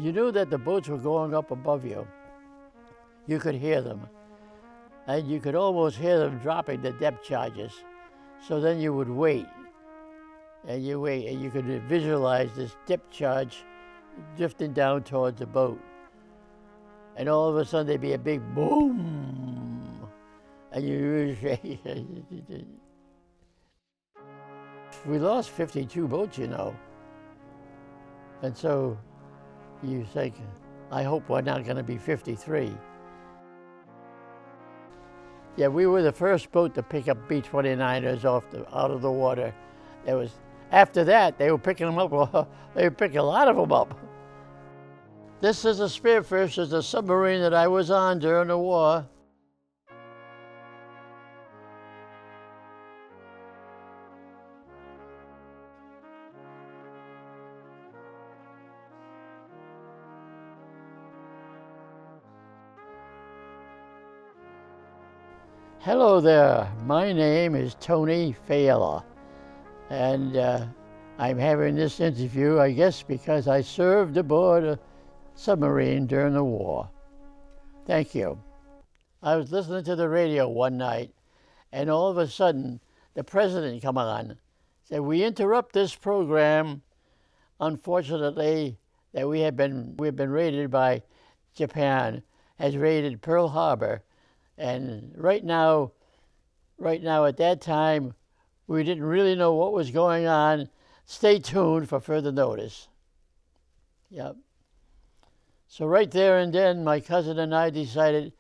You knew that the boats were going up above you. You could hear them. And you could almost hear them dropping the depth charges. So then you would wait. And you wait, and you could visualize this depth charge drifting down towards the boat. And all of a sudden there'd be a big boom. And you we lost 52 boats, you know. And so you think, I hope we're not going to be 53. Yeah, we were the first boat to pick up B-29ers out of the water. After that, they were picking them up. They were picking a lot of them up. This is a Spearfish, is a submarine that I was on during the war. Hello there, my name is Tony Failer, and I'm having this interview, I guess, because I served aboard a submarine during the war. Thank you. I was listening to the radio one night, and all of a sudden, the president come on, said, we interrupt this program, unfortunately, that we've been raided by Japan, has raided Pearl Harbor. And right now at that time, we didn't really know what was going on. Stay tuned for further notice. Yep. So right there and then, my cousin and I decided,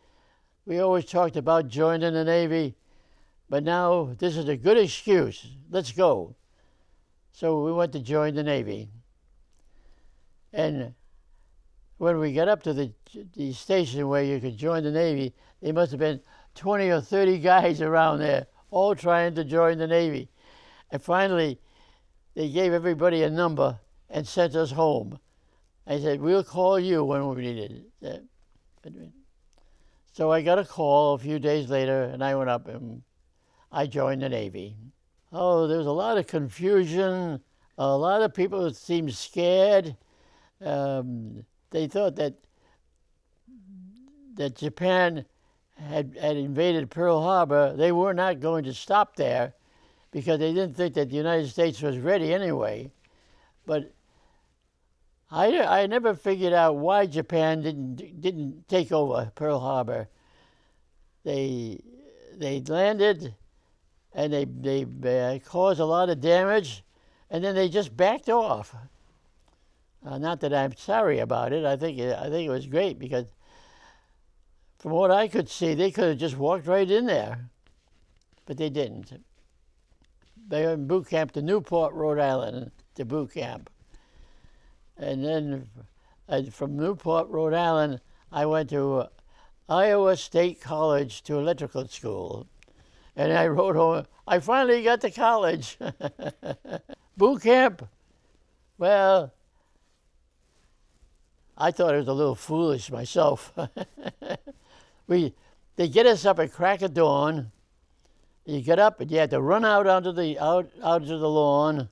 we always talked about joining the Navy, but now this is a good excuse. Let's go. So we went to join the Navy. And when we got up to the station where you could join the Navy, there must have been 20 or 30 guys around there, all trying to join the Navy. And finally, they gave everybody a number and sent us home. I said, we'll call you when we need it. So I got a call a few days later, and I went up and I joined the Navy. Oh, there was a lot of confusion. A lot of people seemed scared. They thought that Japan had invaded Pearl Harbor. They were not going to stop there because they didn't think that the United States was ready anyway. But I never figured out why Japan didn't take over Pearl Harbor. They landed and they caused a lot of damage, and then they just backed off. Not that I'm sorry about it. I think it was great because from what I could see, they could have just walked right in there, but they didn't. They were in boot camp to Newport, Rhode Island, to boot camp. And then from Newport, Rhode Island, I went to Iowa State College to electrical school. And I wrote home, I finally got to college. Boot camp, well, I thought it was a little foolish myself. They get us up at crack of dawn. You get up and you had to run out onto the lawn,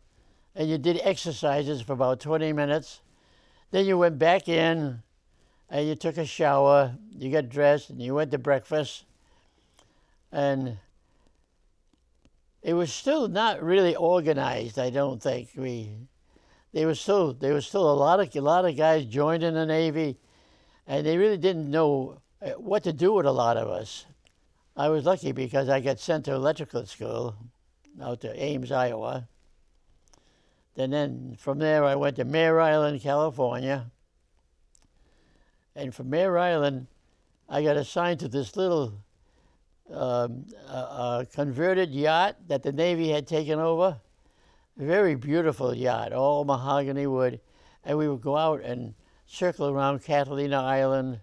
and you did exercises for about 20 minutes. Then you went back in, and you took a shower. You got dressed, and you went to breakfast. And it was still not really organized, I don't think. There was still a lot of guys joined in the Navy, and they really didn't know what to do with a lot of us. I was lucky because I got sent to electrical school out to Ames, Iowa. Then from there I went to Mare Island, California. And from Mare Island, I got assigned to this little converted yacht that the Navy had taken over. A very beautiful yacht, all mahogany wood. And we would go out and circle around Catalina Island.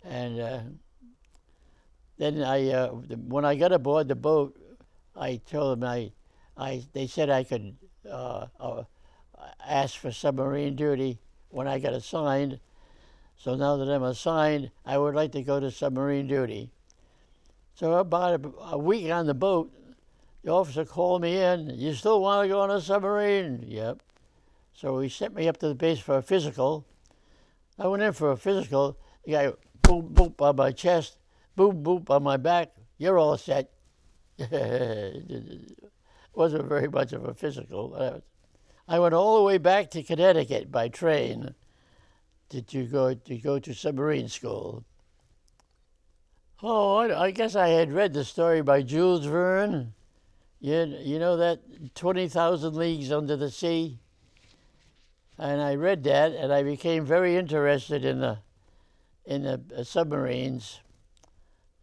And then when I got aboard the boat, I told them they said I could ask for submarine duty when I got assigned. So now that I'm assigned, I would like to go to submarine duty. So about a week on the boat, the officer called me in. You still want to go on a submarine? Yep. So he sent me up to the base for a physical. I went in for a physical. The guy, boop, boop on my chest, boop, boop on my back. You're all set. It wasn't very much of a physical. I went all the way back to Connecticut by train to go to submarine school. Oh, I guess I had read the story by Jules Verne. You know that 20,000 Leagues Under the Sea? And I read that, and I became very interested in the submarines.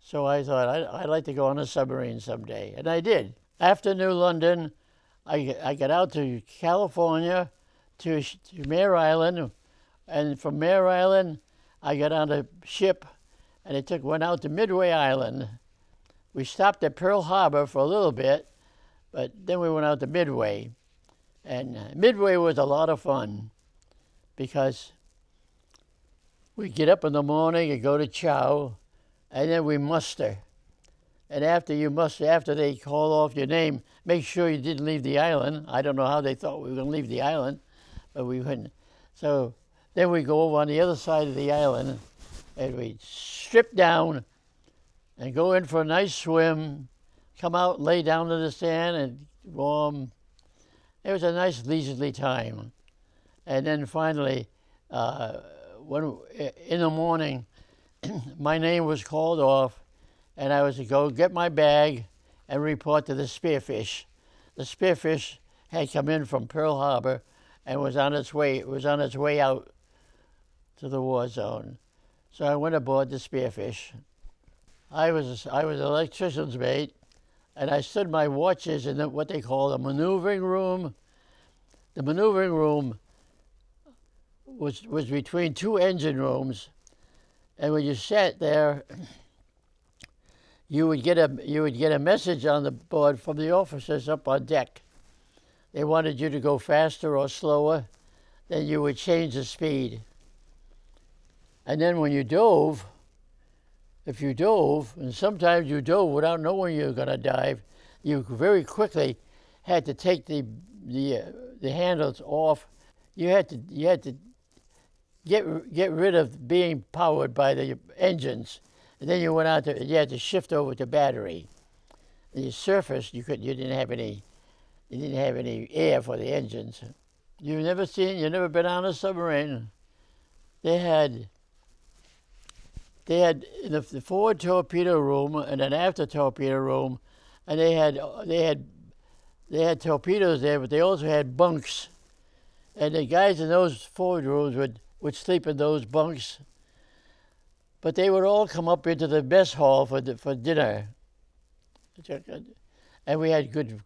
So I thought I'd like to go on a submarine someday, and I did. After New London, I got out to California, to Mare Island, and from Mare Island, I got on a ship, and went out to Midway Island. We stopped at Pearl Harbor for a little bit, but then we went out to Midway. And Midway was a lot of fun because we get up in the morning and go to chow, and then we muster. And after they call off your name, make sure you didn't leave the island. I don't know how they thought we were going to leave the island, but we couldn't. So then we go over on the other side of the island, and we strip down and go in for a nice swim, come out and lay down in the sand and warm. It was a nice leisurely time. And then finally, in the morning, my name was called off, and I was to go get my bag and report to the Spearfish. The Spearfish had come in from Pearl Harbor and was on its way out to the war zone. So I went aboard the Spearfish. I was an electrician's mate, and I stood my watches in what they call a maneuvering room. The maneuvering room was between two engine rooms, and when you sat there, you would get a message on the board from the officers up on deck. They wanted you to go faster or slower, then you would change the speed. And then when you dove, if you dove, and sometimes you dove without knowing you were going to dive, you very quickly had to take the handles off. You had to get rid of being powered by the engines, and then you had to shift over to battery. The surface you didn't have any air for the engines. You've never been on a submarine. They had the forward torpedo room and an after torpedo room, and they had torpedoes there, but they also had bunks, and the guys in those forward rooms would sleep in those bunks. But they would all come up into the mess hall for dinner, and we had good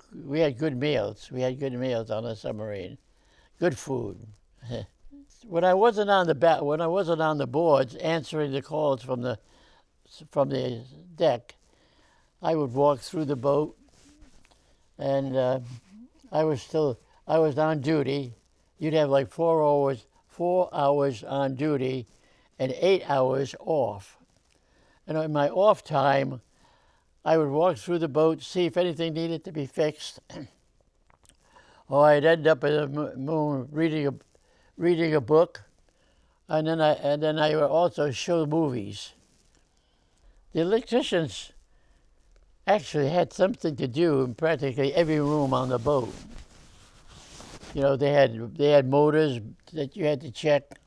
meals. We had good meals on a submarine, good food. When I wasn't on the boards answering the calls from the deck, I would walk through the boat, and I was on duty. You'd have like 4 hours on duty, and 8 hours off. And in my off time, I would walk through the boat, see if anything needed to be fixed, or I'd end up in the moon reading a book, and then I would also show movies. The electricians actually had something to do in practically every room on the boat. You know, they had motors that you had to check,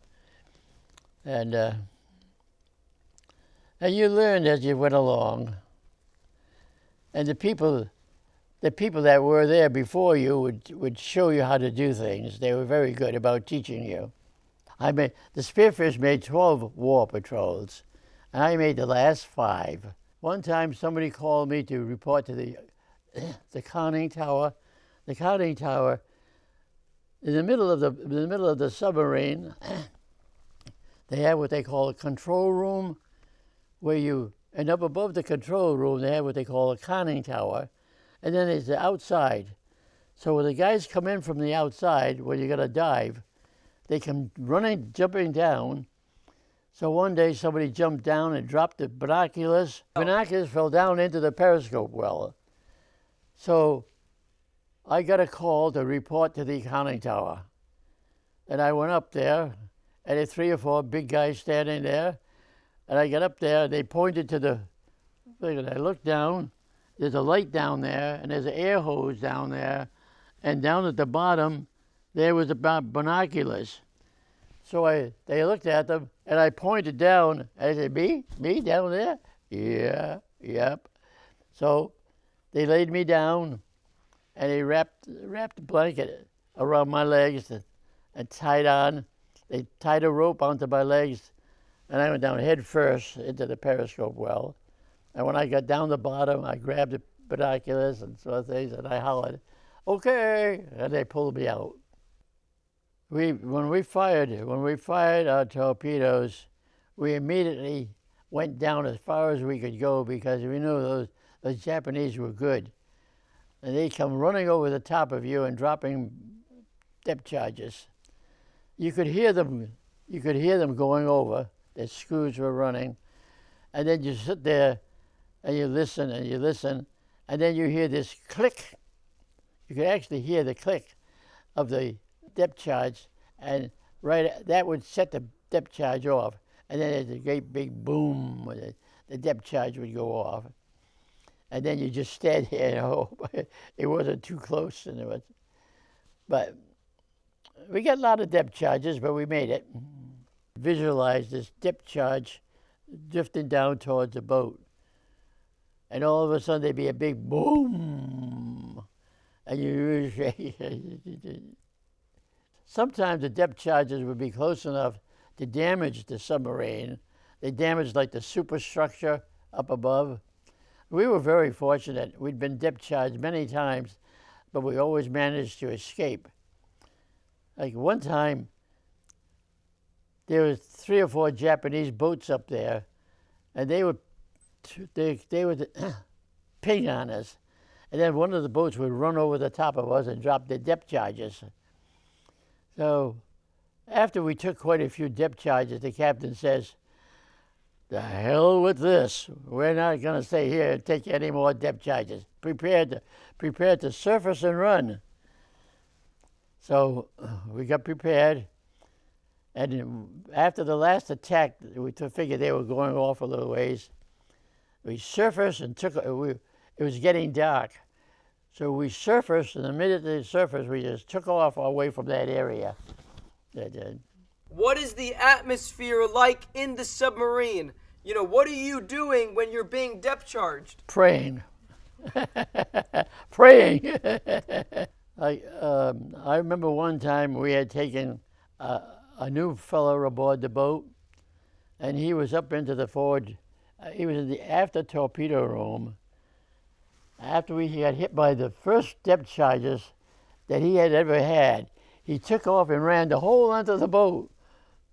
and you learned as you went along. And the people that were there before you would show you how to do things. They were very good about teaching you. The Spearfish made 12 war patrols, and I made the last 5. One time somebody called me to report to the conning tower. The conning tower, in the middle of the submarine, they have what they call a control room, and up above the control room they have what they call a conning tower. And then there's the outside. So when the guys come in from the outside, when you're going to dive, they come jumping down. So one day somebody jumped down and dropped the binoculars. Binoculars fell down into the periscope well. So I got a call to report to the conning tower. And I went up there, and there 3 or 4 big guys standing there. And I got up there, they pointed to the thing, and I looked down. There's a light down there, and there's an air hose down there. And down at the bottom, there was about binoculars. So they looked at them, and I pointed down. And I said, me down there? Yeah, yep. So they laid me down, and they wrapped a blanket around my legs and they tied a rope onto my legs, and I went down head first into the periscope well. And when I got down the bottom, I grabbed the binoculars and sort of things, and I hollered, "Okay!" And they pulled me out. When we fired our torpedoes, we immediately went down as far as we could go because we knew those Japanese were good. And they'd come running over the top of you and dropping depth charges. You could hear them going over. Their screws were running. And then you sit there and you listen, and then you hear this click. You could actually hear the click of the depth charge, and that would set the depth charge off. And then there's a great big boom when the depth charge would go off. And then you just stand here and hope it wasn't too close. But we got a lot of depth charges, but we made it. Visualize this depth charge drifting down towards the boat. And all of a sudden there'd be a big boom. And sometimes the depth charges would be close enough to damage the submarine. They damaged like the superstructure up above. We were very fortunate. We'd been depth charged many times, but we always managed to escape. Like one time, there was 3 or 4 Japanese boats up there, and they would ping on us. And then one of the boats would run over the top of us and drop their depth charges. So after we took quite a few depth charges, the captain says, "The hell with this. We're not going to stay here and take any more depth charges. Prepare to surface and run." So we got prepared. And after the last attack, we figured they were going off a little ways. We surfaced and it was getting dark. So we surfaced, and the minute they surfaced, we just took off away from that area. What is the atmosphere like in the submarine? What are you doing when you're being depth charged? Praying. Praying. I remember one time we had taken a new fellow aboard the boat, and he was up into the forward. He was in the after torpedo room. After he got hit by the first depth charges that he had ever had, he took off and ran the whole length of the boat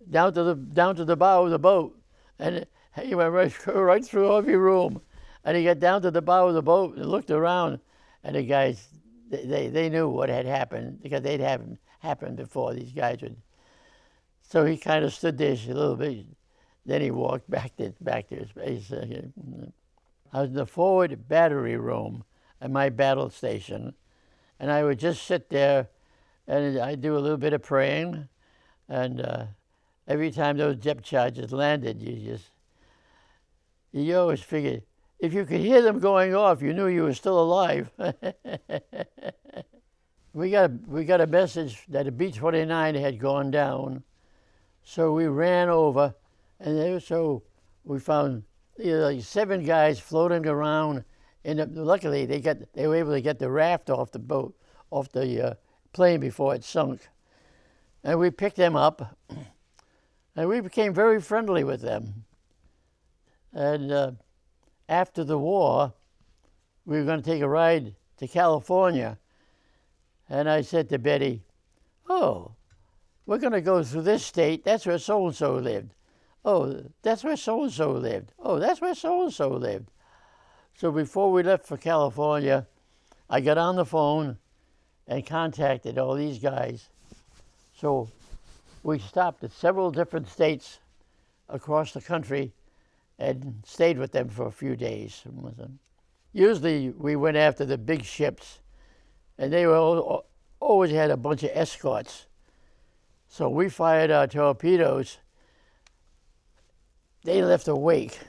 down to the bow of the boat, and he went right through every room. And he got down to the bow of the boat and looked around, and the guys they knew what had happened because they'd happened before. These guys would. So he kind of stood there a little bit. Then he walked back to his base. I was in the forward battery room at my battle station, and I would just sit there, and I'd do a little bit of praying, and every time those depth charges landed, you always figured, if you could hear them going off, you knew you were still alive. We got a message that a B-29 had gone down, so we ran over, and so we found like 7 guys floating around. And luckily, they were able to get the raft off the boat, off the plane before it sunk. And we picked them up, and we became very friendly with them. And after the war, we were going to take a ride to California. And I said to Betty, "Oh, we're going to go through this state. That's where so-and-so lived. Oh, that's where so-and-so lived. Oh, that's where so-and-so lived." So before we left for California, I got on the phone and contacted all these guys. So we stopped at several different states across the country and stayed with them for a few days. Usually we went after the big ships, and they always had a bunch of escorts. So we fired our torpedoes. They left a wake.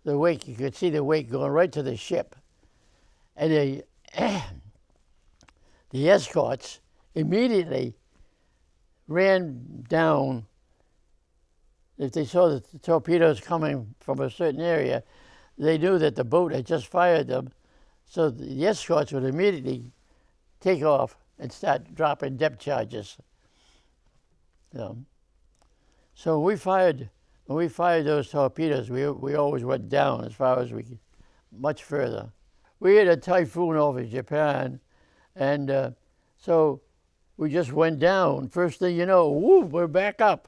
The wake, you could see the wake going right to the ship. And the escorts immediately ran down. If they saw the torpedoes coming from a certain area, they knew that the boat had just fired them. So the escorts would immediately take off and start dropping depth charges. So when we fired those torpedoes, we always went down as far as we could, much further. We had a typhoon over Japan, and so we just went down. First thing you know, whoo, we're back up.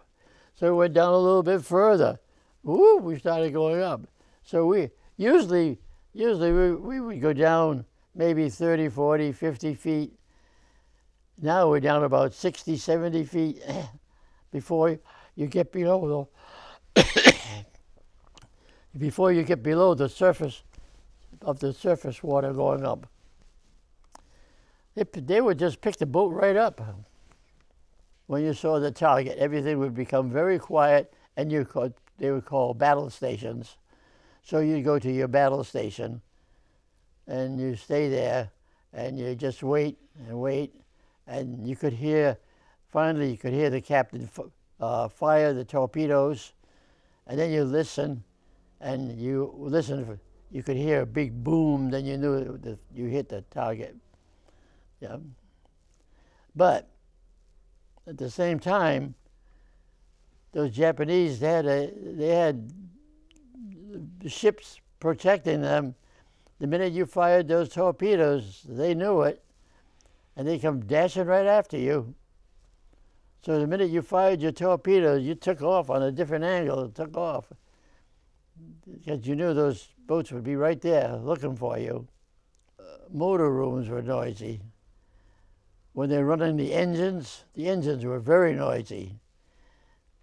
So we went down a little bit further. Whoo, we started going up. So we usually we would go down maybe 30, 40, 50 feet. Now we're down about 60, 70 feet before you get below before you get below the surface of the surface water going up. They would just pick the boat right up. When you saw the target, everything would become very quiet, and they would call battle stations. So you go to your battle station, and you stay there, and you just wait and wait, and you could hear, finally you could hear the captain fire the torpedoes, and then you listen, and you could hear a big boom, then you knew that you hit the target. Yeah. But at the same time, those Japanese, they had the ships protecting them. The minute you fired those torpedoes, they knew it, and they come dashing right after you. So the minute you fired your torpedoes, you took off on a different angle, took off, because you knew those boats would be right there looking for you. Motor rooms were noisy. When they're running the engines were very noisy.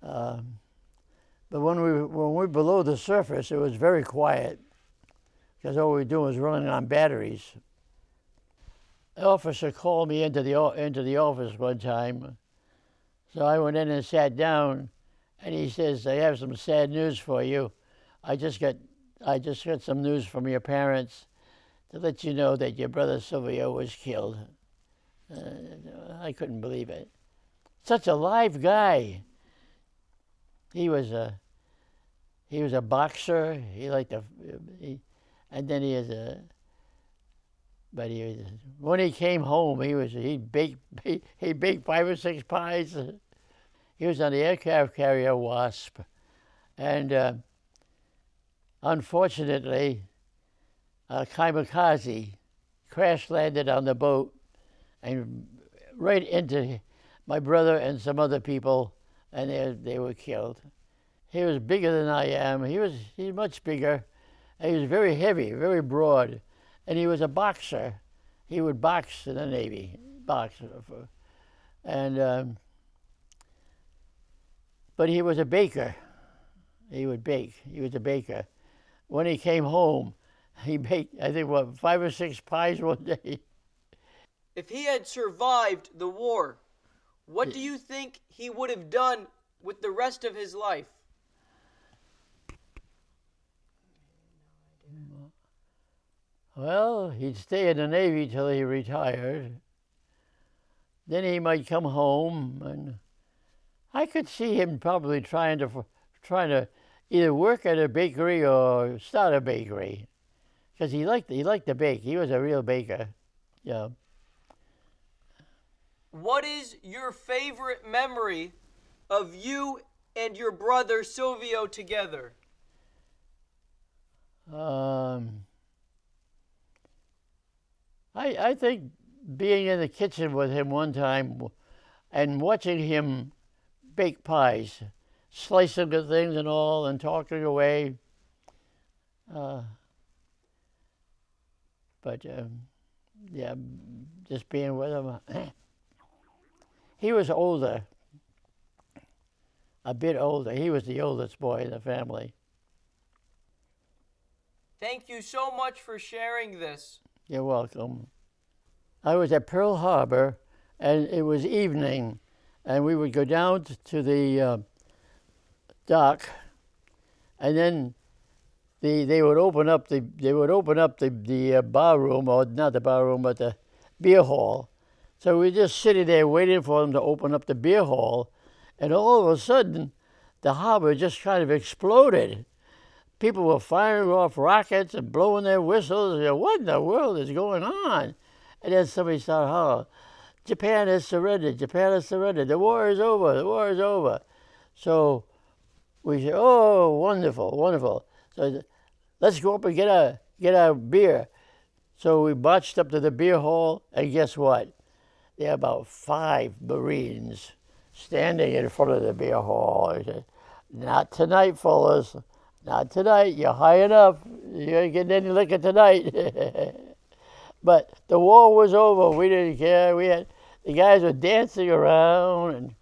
But when we were below the surface, it was very quiet, because all we were doing was running on batteries. An officer called me into the office one time, so I went in and sat down, and he says, "I have some sad news for you. I just got some news from your parents to let you know that your brother Silvio was killed." I couldn't believe it. Such a live guy. He was a boxer. When he came home, he baked 5 or 6 pies. He was on the aircraft carrier Wasp, and unfortunately, a kamikaze crash landed on the boat and right into my brother and some other people, and they were killed. He was bigger than I am. He's much bigger. And he was very heavy, very broad, and he was a boxer. He would box in the Navy, but he was a baker. He would bake. He was a baker. When he came home, he baked, I think, 5 or 6 pies one day. If he had survived the war, what do you think he would have done with the rest of his life? Well, he'd stay in the Navy till he retired. Then he might come home, and I could see him probably trying to either work at a bakery or start a bakery, because he liked to bake. He was a real baker. Yeah. What is your favorite memory of you and your brother Silvio together? I think being in the kitchen with him one time and watching him bake pies, slicing the things and all, and talking away. Yeah, just being with him. He was older, a bit older. He was the oldest boy in the family. Thank you so much for sharing this. You're welcome. I was at Pearl Harbor, and it was evening, and we would go down to the dock, and then they would open up the bar room, or not the bar room, but the beer hall. So we were just sitting there waiting for them to open up the beer hall, and all of a sudden, the harbor just kind of exploded. People were firing off rockets and blowing their whistles. You know, what in the world is going on? And then somebody started hollering, Japan has surrendered, Japan has surrendered, the war is over, the war is over. So we said, oh, wonderful, wonderful. So let's go up and get our beer. So we marched up to the beer hall, and guess what? There were about 5 Marines standing in front of the beer hall. I said, not tonight, fellas. Not tonight. You're high enough. You ain't getting any liquor tonight. But the war was over. We didn't care. The guys were dancing around, and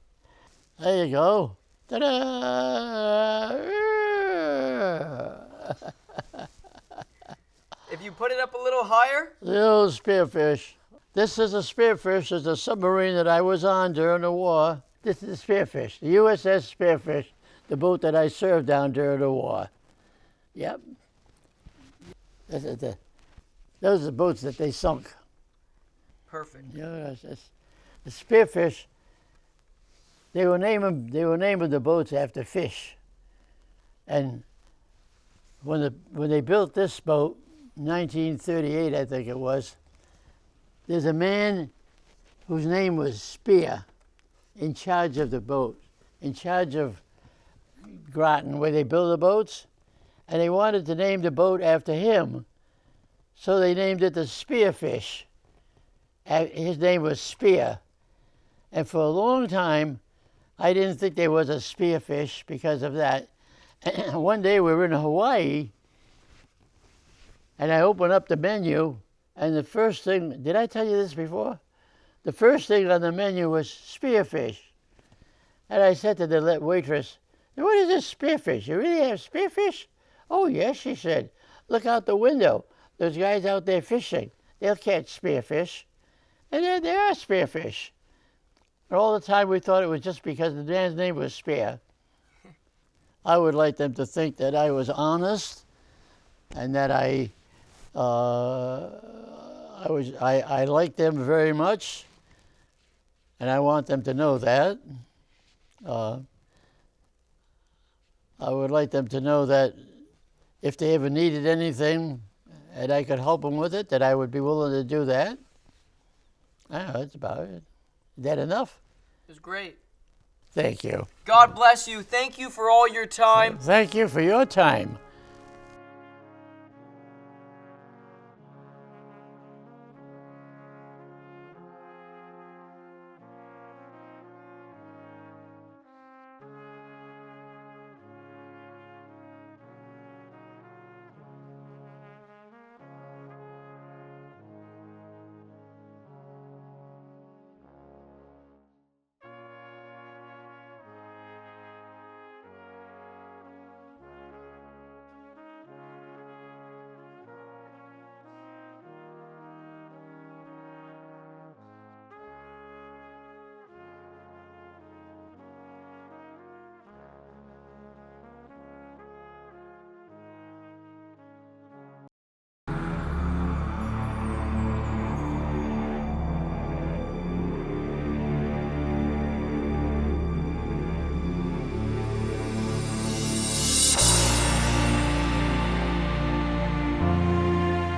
there you go. Ta-da! If you put it up a little higher. The old Spearfish. This is a Spearfish. It's a submarine that I was on during the war. This is the Spearfish, the USS Spearfish, the boat that I served on during the war. Yep. Those are the boats that they sunk. Perfect. You know, the Spearfish. They were naming the boats after fish. And when they built this boat, 1938, I think it was, there's a man whose name was Spear in charge of the boat, in charge of Groton, where they build the boats, and they wanted to name the boat after him, so they named it the Spearfish. His name was Spear. And for a long time, I didn't think there was a Spearfish because of that. And one day we were in Hawaii, and I opened up the menu, and the first thing, did I tell you this before? The first thing on the menu was Spearfish. And I said to the waitress, what is this Spearfish? You really have Spearfish? Oh, yes, she said. Look out the window. Those guys out there fishing. They'll catch Spearfish. And there are Spearfish. And all the time we thought it was just because the man's name was Spear. I would like them to think that I was honest and that I like them very much, and I want them to know that. I would like them to know that if they ever needed anything and I could help them with it, that I would be willing to do that. I don't know, that's about it. Is that enough? It was great. Thank you. God bless you. Thank you for all your time. Thank you for your time.